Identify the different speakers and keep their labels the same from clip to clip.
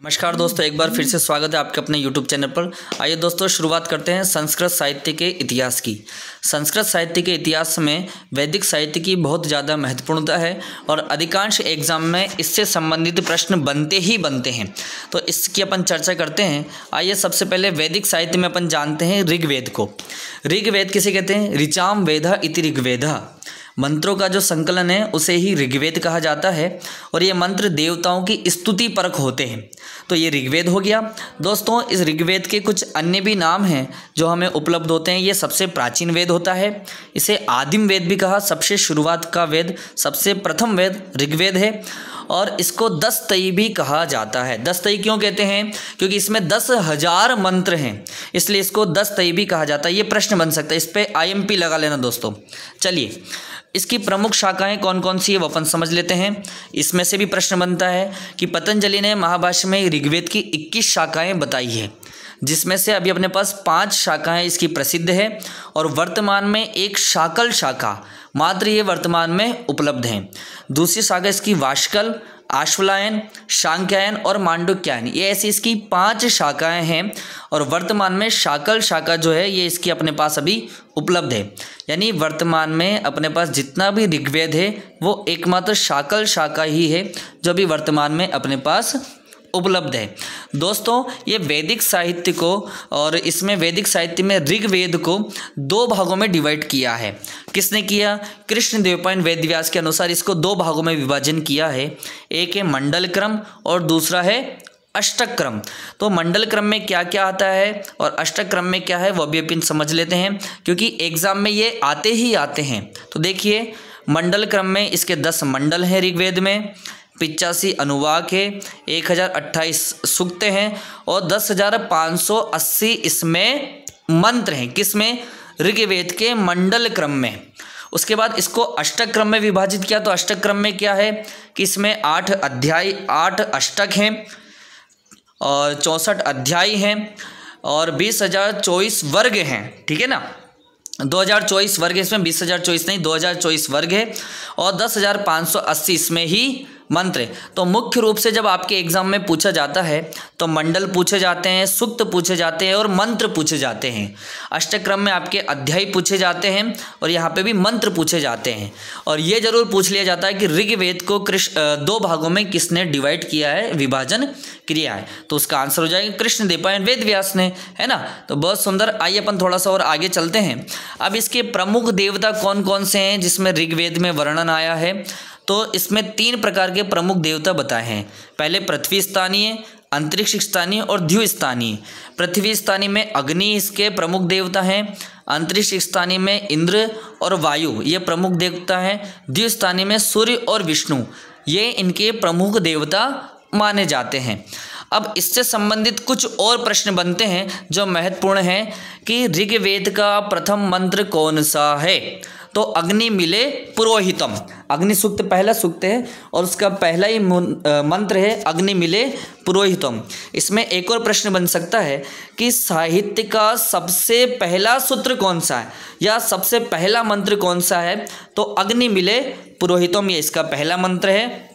Speaker 1: नमस्कार दोस्तों, एक बार फिर से स्वागत है आपके अपने YouTube चैनल पर। आइए दोस्तों, शुरुआत करते हैं संस्कृत साहित्य के इतिहास की। संस्कृत साहित्य के इतिहास में वैदिक साहित्य की बहुत ज़्यादा महत्वपूर्णता है और अधिकांश एग्जाम में इससे संबंधित प्रश्न बनते ही बनते हैं, तो इसकी अपन चर्चा करते हैं। आइए सबसे पहले वैदिक साहित्य में अपन जानते हैं ऋग्वेद को। ऋग्वेद किसे कहते हैं? ऋचाम वेदा इति ऋग्वेदा। मंत्रों का जो संकलन है उसे ही ऋग्वेद कहा जाता है और ये मंत्र देवताओं की स्तुति परक होते हैं। तो ये ऋग्वेद हो गया। दोस्तों, इस ऋग्वेद के कुछ अन्य भी नाम हैं जो हमें उपलब्ध होते हैं। ये सबसे प्राचीन वेद होता है, इसे आदिम वेद भी कहा, सबसे शुरुआत का वेद, सबसे प्रथम वेद ऋग्वेद है। और इसको दस्तई भी कहा जाता है। दस्तई क्यों कहते हैं? क्योंकि इसमें 10,000 मंत्र हैं, इसलिए इसको दस्तई भी कहा जाता है। ये प्रश्न बन सकता है, इस पर IMP लगा लेना दोस्तों। चलिए, इसकी प्रमुख शाखाएं कौन कौन सी है वो अपन समझ लेते हैं। इसमें से भी प्रश्न बनता है कि पतंजलि ने महाभाष्य में ऋग्वेद की 21 शाखाएं बताई है, जिसमें से अभी अपने पास 5 शाखाएं इसकी प्रसिद्ध है और वर्तमान में एक शाकल शाखा मात्र ये वर्तमान में उपलब्ध है। दूसरी शाखा इसकी वाष्कल, आश्वलायन, शांक्यायन और मांडुक्यायन, ये ऐसी इसकी 5 शाखाएं हैं और वर्तमान में शाकल शाखा जो है ये इसकी अपने पास अभी उपलब्ध है। यानी वर्तमान में अपने पास जितना भी ऋग्वेद है वो एकमात्र शाकल शाखा ही है जो अभी वर्तमान में अपने पास उपलब्ध है। दोस्तों, ये वैदिक साहित्य को और इसमें वैदिक साहित्य में ऋग्वेद को 2 भागों में डिवाइड किया है। किसने किया? कृष्णदेवपायन वेदव्यास के अनुसार इसको 2 भागों में विभाजन किया है। एक है मंडल क्रम और दूसरा है अष्टक क्रम। तो मंडल क्रम में क्या क्या आता है और अष्टक क्रम में क्या है वो भी अपन समझ लेते हैं, क्योंकि एग्जाम में ये आते ही आते हैं। तो देखिए, मंडल क्रम में इसके 10 मंडल हैं ऋग्वेद में, 85 अनुवाक है, 1028 सूक्त हैं और 10,580 इसमें मंत्र हैं। किसमें? ऋग्वेद के मंडल क्रम में। उसके बाद इसको अष्टक क्रम में विभाजित किया। तो अष्टक क्रम में क्या है कि इसमें 8 अध्याय, 8 अष्टक हैं और 64 अध्याय हैं और 20,024 वर्ग हैं। ठीक है ना, 2024 वर्ग है इसमें, 20,024 नहीं, 2024 वर्ग है और 10,580 इसमें ही मंत्र। तो मुख्य रूप से जब आपके एग्जाम में पूछा जाता है तो मंडल पूछे जाते हैं, सूक्त पूछे जाते हैं और मंत्र पूछे जाते हैं। अष्टक क्रम में आपके अध्याय पूछे जाते हैं और यहाँ पे भी मंत्र पूछे जाते हैं। और ये जरूर पूछ लिया जाता है कि ऋग्वेद को 2 भागों में किसने डिवाइड किया है, विभाजन किया है। तो उसका आंसर हो जाएगा कृष्णदेवपायन वेदव्यास ने, है ना। तो बहुत सुंदर। आइए अपन थोड़ा सा और आगे चलते हैं। अब इसके प्रमुख देवता कौन कौन से हैं जिसमें ऋग्वेद में वर्णन आया है? तो इसमें 3 प्रकार के प्रमुख देवता बताए हैं। पहले पृथ्वी स्थानीय, अंतरिक्ष स्थानीय और द्यु स्थानीय। पृथ्वी स्थानीय में अग्नि इसके प्रमुख देवता हैं, अंतरिक्ष स्थानीय में इंद्र और वायु ये प्रमुख देवता हैं, द्यु स्थानीय में सूर्य और विष्णु ये इनके प्रमुख देवता माने जाते हैं। अब इससे संबंधित कुछ और प्रश्न बनते हैं जो महत्वपूर्ण हैं कि ऋग्वेद का प्रथम मंत्र कौन सा है? तो अग्नि मिले पुरोहितम, अग्नि सूक्त पहला सूक्त है और उसका पहला ही मंत्र है अग्नि मिले पुरोहितम। इसमें एक और प्रश्न बन सकता है कि साहित्य का सबसे पहला सूत्र कौन सा है या सबसे पहला मंत्र कौन सा है? तो अग्नि मिले पुरोहितम ये इसका पहला मंत्र है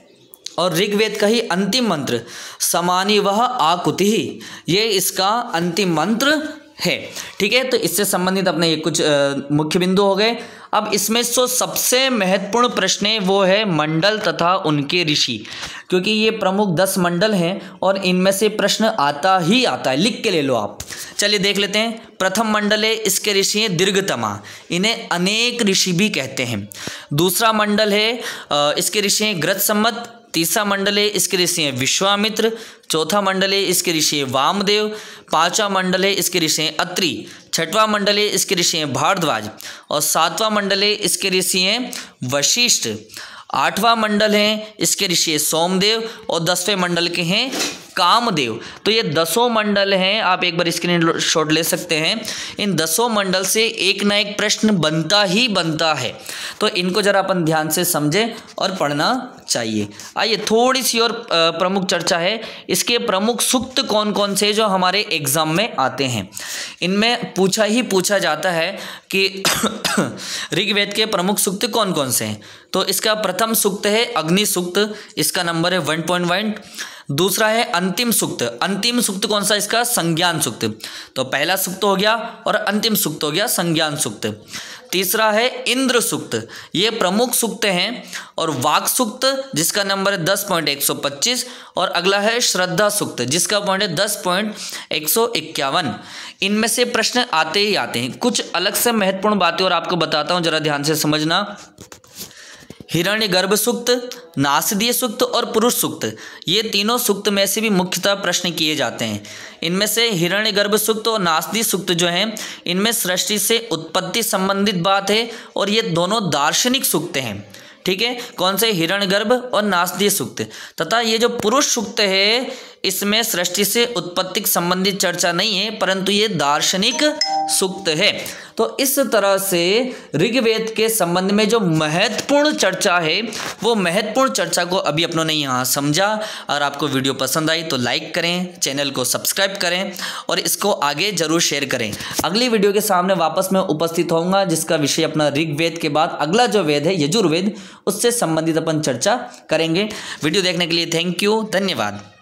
Speaker 1: और ऋग्वेद का ही अंतिम मंत्र समानी वह आकुति ये इसका अंतिम मंत्र है। ठीक है, तो इससे संबंधित अपने ये कुछ मुख्य बिंदु हो गए। अब इसमें सबसे महत्वपूर्ण प्रश्न है वो है मंडल तथा उनके ऋषि, क्योंकि ये प्रमुख 10 मंडल हैं और इनमें से प्रश्न आता ही आता है, लिख के ले लो आप। चलिए देख लेते हैं। प्रथम मंडल है, इसके ऋषि हैं दीर्घतमा, इन्हें अनेक ऋषि भी कहते हैं। दूसरा मंडल है, इसके ऋषि हैं गृत्सम्मत। तीसरा मंडल है, इसके ऋषि हैं विश्वामित्र। चौथा मंडल है, इसके ऋषि हैं वामदेव। 5वां मंडल है, इसके ऋषि हैं अत्रि। 6वां मंडल है, इसके ऋषि हैं भारद्वाज और 7वां मंडल है, इसके ऋषि हैं वशिष्ठ। 8वां मंडल है, इसके ऋषि हैं सोमदेव और 10वें मंडल के हैं कामदेव। तो ये 10 मंडल हैं, आप एक बार स्क्रीनशॉट ले सकते हैं। इन 10 मंडल से एक ना एक प्रश्न बनता ही बनता है, तो इनको जरा अपन ध्यान से समझें और पढ़ना चाहिए। आइए थोड़ी सी और प्रमुख चर्चा है। इसके प्रमुख सूक्त कौन कौन से जो हमारे एग्जाम में आते हैं? इनमें पूछा जाता है कि ऋग्वेद के प्रमुख सूक्त कौन कौन से हैं। तो इसका प्रथम सूक्त है अग्नि सूक्त, इसका नंबर है 1.1। दूसरा है अंतिम सूक्त। अंतिम सूक्त कौन सा इसका? संज्ञान सूक्त। तो पहला सूक्त हो गया और अंतिम सूक्त हो गया संज्ञान सूक्त। तीसरा है इंद्र सूक्त, ये प्रमुख सूक्त हैं। और वाक सूक्त जिसका नंबर है 10.125 और अगला है श्रद्धा सूक्त जिसका पॉइंट है 10.151। इनमें से प्रश्न आते ही आते हैं। कुछ अलग से महत्वपूर्ण बातें और आपको बताता हूं, जरा ध्यान से समझना। हिरण्यगर्भ सूक्त, नासदीय सूक्त और पुरुष सूक्त, ये तीनों सूक्त में से भी मुख्यतः प्रश्न किए जाते हैं। इनमें से हिरण्यगर्भ सूक्त और नासदीय सूक्त जो हैं, इनमें सृष्टि से उत्पत्ति संबंधित बात है और ये दोनों दार्शनिक सूक्त हैं। ठीक है, कौन से? हिरण्यगर्भ और नासदीय सूक्त। तथा ये जो पुरुष सूक्त है इसमें सृष्टि से उत्पत्ति संबंधित चर्चा नहीं है, परंतु ये दार्शनिक सूक्त है। तो इस तरह से ऋग्वेद के संबंध में जो महत्वपूर्ण चर्चा है वो महत्वपूर्ण चर्चा को अभी अपनों ने यहाँ समझा। और आपको वीडियो पसंद आई तो लाइक करें, चैनल को सब्सक्राइब करें और इसको आगे जरूर शेयर करें। अगली वीडियो के सामने वापस मैं उपस्थित होऊंगा जिसका विषय अपना ऋग्वेद के बाद अगला जो वेद है यजुर्वेद, उससे संबंधित अपन चर्चा करेंगे। वीडियो देखने के लिए थैंक यू, धन्यवाद।